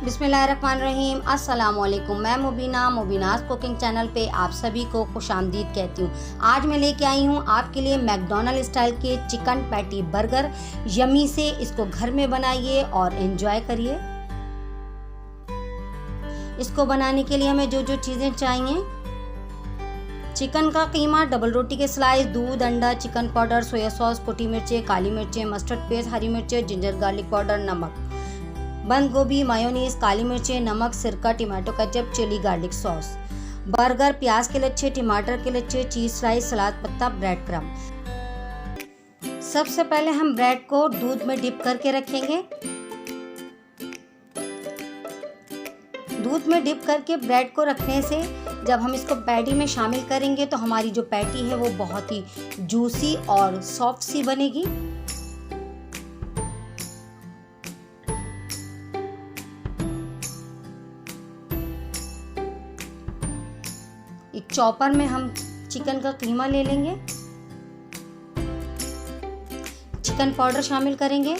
बिस्मिल्लाहिर्रहमानिर्रहीम। अस्सलामुअलैकुम। मैं मुबीनाज कुकिंग चैनल पे आप सभी को खुशामदीद कहती हूँ। आज मैं लेके आई हूँ आपके लिए मैकडॉनल्ड स्टाइल के चिकन पैटी बर्गर। यमी से इसको घर में बनाइए और एंजॉय करिए। इसको बनाने के लिए हमें जो जो चीज़ें चाहिए: चिकन का कीमा, डबल रोटी के स्लाइस, दूध, अंडा, चिकन पाउडर, सोया सॉस, कुटी मिर्चें, काली मिर्चें, मस्टर्ड पेस्ट, हरी मिर्चें, जिंजर गार्लिक पाउडर, नमक, बंद गोभी, मायोनीज, काली मिर्चें, नमक, सिरका, tomato ketchup, chilli garlic sauce, burger, प्याज के लच्छे, टमाटर के लच्छे, चीज स्लाइस, सलाद पत्ता, ब्रेड क्रम्ब। सबसे पहले हम ब्रेड को दूध में डिप करके रखेंगे। दूध में डिप करके ब्रेड को रखने से जब हम इसको पैटी में शामिल करेंगे तो हमारी जो पैटी है वो बहुत ही जूसी और सॉफ्ट सी बनेगी। एक चॉपर में हम चिकन का कीमा ले लेंगे, चिकन पाउडर शामिल करेंगे,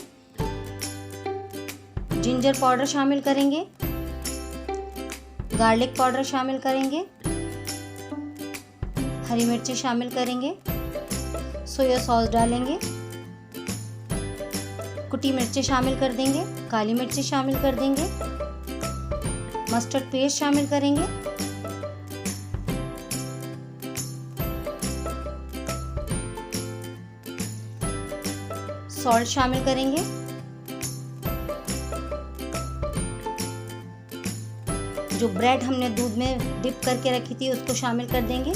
जिंजर पाउडर शामिल करेंगे, गार्लिक पाउडर शामिल करेंगे, हरी मिर्ची शामिल करेंगे, सोया सॉस डालेंगे, कुटी मिर्ची शामिल कर देंगे, काली मिर्ची शामिल कर देंगे, मस्टर्ड पेस्ट शामिल करेंगे, सॉल्ट शामिल करेंगे, जो ब्रेड हमने दूध में डिप करके रखी थी उसको शामिल कर देंगे।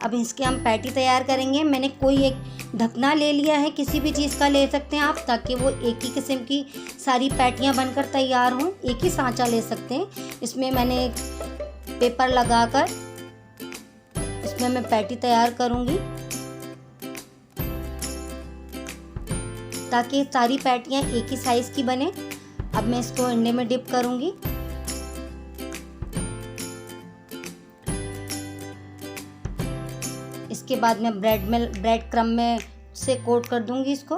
अब इसके हम पैटी तैयार करेंगे। मैंने कोई एक ढकना ले लिया है, किसी भी चीज़ का ले सकते हैं आप, ताकि वो एक ही किस्म की सारी पैटियां बनकर तैयार हों। एक ही सांचा ले सकते हैं। इसमें मैंने पेपर लगाकर इसमें मैं पैटी तैयार करूंगी ताकि सारी पैटियां एक ही साइज़ की बने। अब मैं इसको अंडे में डिप करूंगी। इसके बाद मैं ब्रेड क्रम्ब में से कोट कर दूंगी इसको।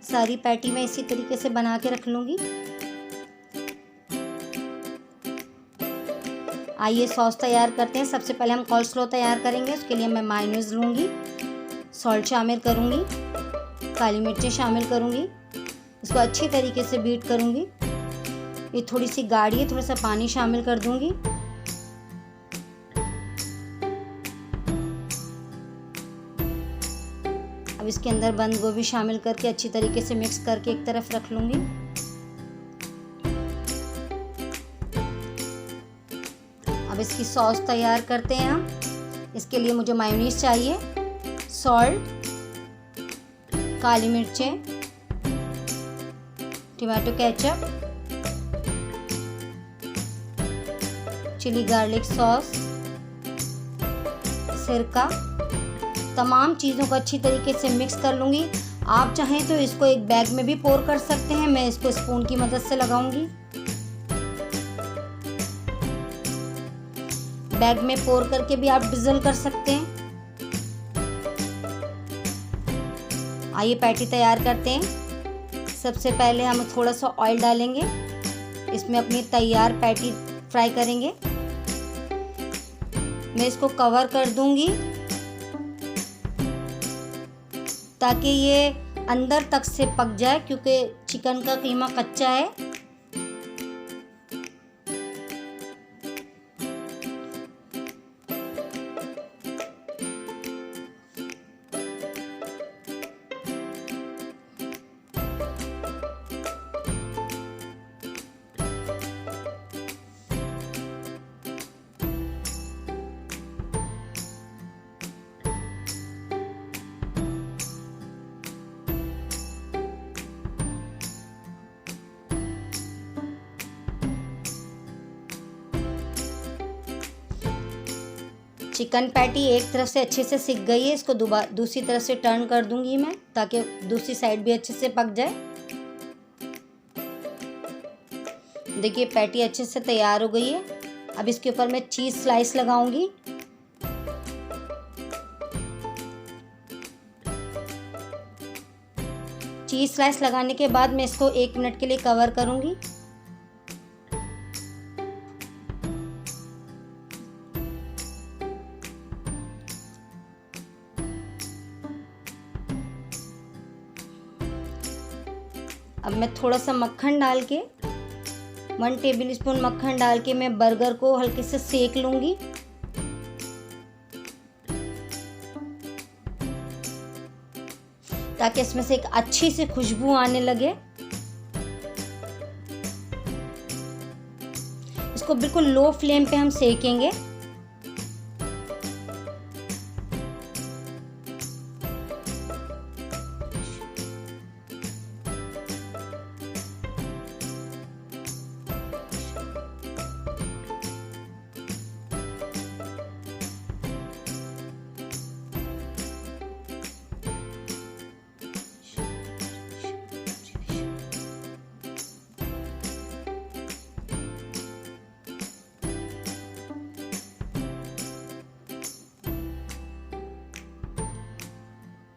सारी पैटी मैं इसी तरीके से बना के रख लूंगी। आइए सॉस तैयार करते हैं। सबसे पहले हम कॉल्स्लो तैयार करेंगे। उसके लिए मैं मायोनीज लूंगी, सॉल्ट शामिल करूंगी, काली मिर्चें शामिल करूंगी, इसको अच्छी तरीके से बीट करूंगी। ये थोड़ी सी गाढ़ी है, थोड़ा सा पानी शामिल कर दूंगी। अब इसके अंदर बंद गोभी शामिल करके अच्छी तरीके से मिक्स करके एक तरफ रख लूंगी। अब इसकी सॉस तैयार करते हैं हम। इसके लिए मुझे मायोनीज चाहिए, सॉल्ट, काली मिर्चें, tomato ketchup, chilli garlic sauce, सिरका, तमाम चीज़ों को अच्छी तरीके से मिक्स कर लूँगी। आप चाहें तो इसको एक बैग में भी पोर कर सकते हैं। मैं इसको स्पून की मदद से लगाऊंगी। बैग में पोर करके भी आप डिज़ल कर सकते हैं। आइए पैटी तैयार करते हैं। सबसे पहले हम थोड़ा सा ऑयल डालेंगे, इसमें अपनी तैयार पैटी फ्राई करेंगे। मैं इसको कवर कर दूंगी ताकि ये अंदर तक से पक जाए, क्योंकि चिकन का कीमा कच्चा है। चिकन पैटी एक तरफ से अच्छे से सिक गई है, इसको दूसरी तरफ से टर्न कर दूंगी मैं ताकि दूसरी साइड भी अच्छे से पक जाए। देखिए पैटी अच्छे से तैयार हो गई है। अब इसके ऊपर मैं चीज़ स्लाइस लगाऊंगी। चीज़ स्लाइस लगाने के बाद मैं इसको 1 मिनट के लिए कवर करूंगी। अब मैं थोड़ा सा मक्खन डाल के 1 टेबल स्पून मक्खन डाल के मैं बर्गर को हल्के से सेक लूंगी। ताकि इसमें से एक अच्छी सी खुशबू आने लगे। इसको बिल्कुल लो फ्लेम पे हम सेकेंगे।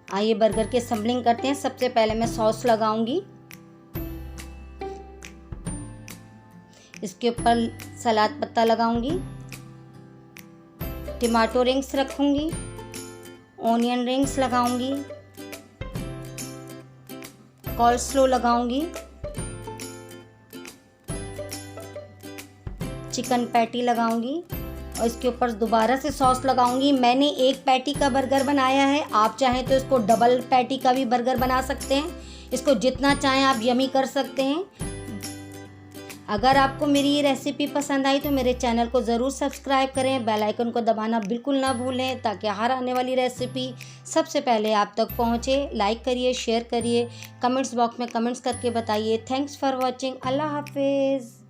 आइए बर्गर की असेंबलिंग करते हैं। सबसे पहले मैं सॉस लगाऊंगी। इसके ऊपर सलाद पत्ता लगाऊंगी, टमाटो रिंग्स रखूंगी, ऑनियन रिंग्स लगाऊंगी, कॉल्स्लो लगाऊंगी, चिकन पैटी लगाऊंगी और इसके ऊपर दोबारा से सॉस लगाऊंगी। मैंने 1 पैटी का बर्गर बनाया है, आप चाहें तो इसको डबल पैटी का भी बर्गर बना सकते हैं। इसको जितना चाहें आप यमी कर सकते हैं। अगर आपको मेरी ये रेसिपी पसंद आई तो मेरे चैनल को ज़रूर सब्सक्राइब करें, बेल आइकन को दबाना बिल्कुल ना भूलें ताकि हर आने वाली रेसिपी सबसे पहले आप तक पहुँचे। लाइक करिए, शेयर करिए, कमेंट्स बॉक्स में कमेंट्स करके बताइए। Thanks for watching. अल्लाह हाफिज़।